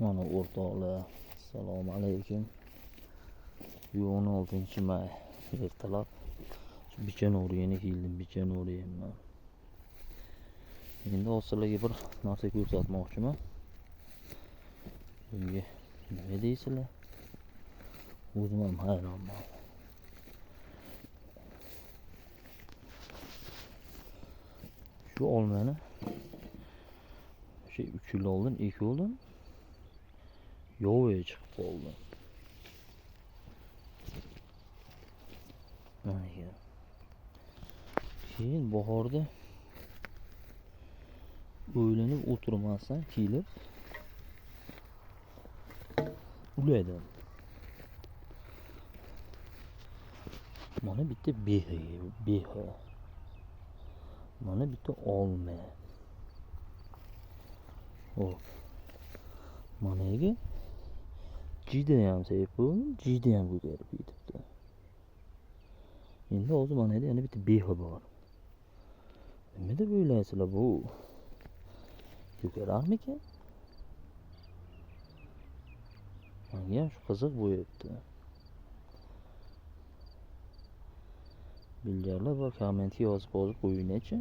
Mana o'rtoqlar, assalomu alaykum. 16-may ertalab Bichanoriyaga keldim. Bichanoriyaman. Endi sizlarga bir narsa ko'rsatmoqchiman. Bunga nima deysizlar? O'zim ham hayronman. Şu olmani 3 yil oldin ekildim. Yo'ya chiqib qoldi. Keyin bahorda o'ylanib o'tirmasdan kelib uladim. Mana bitta beha. Mana bitta olma. Hop. Managa judayam sevib qo'ydim, judayam ko'karib ketibdi. Endi hozir mana yana bitta beha bor. Nima deb o'ylaysizlar bu? Ko'kararmikan? Menga ham shu qiziq bo'lyapti. Bilganlar va kommentga yozib qo'yinglar-chi.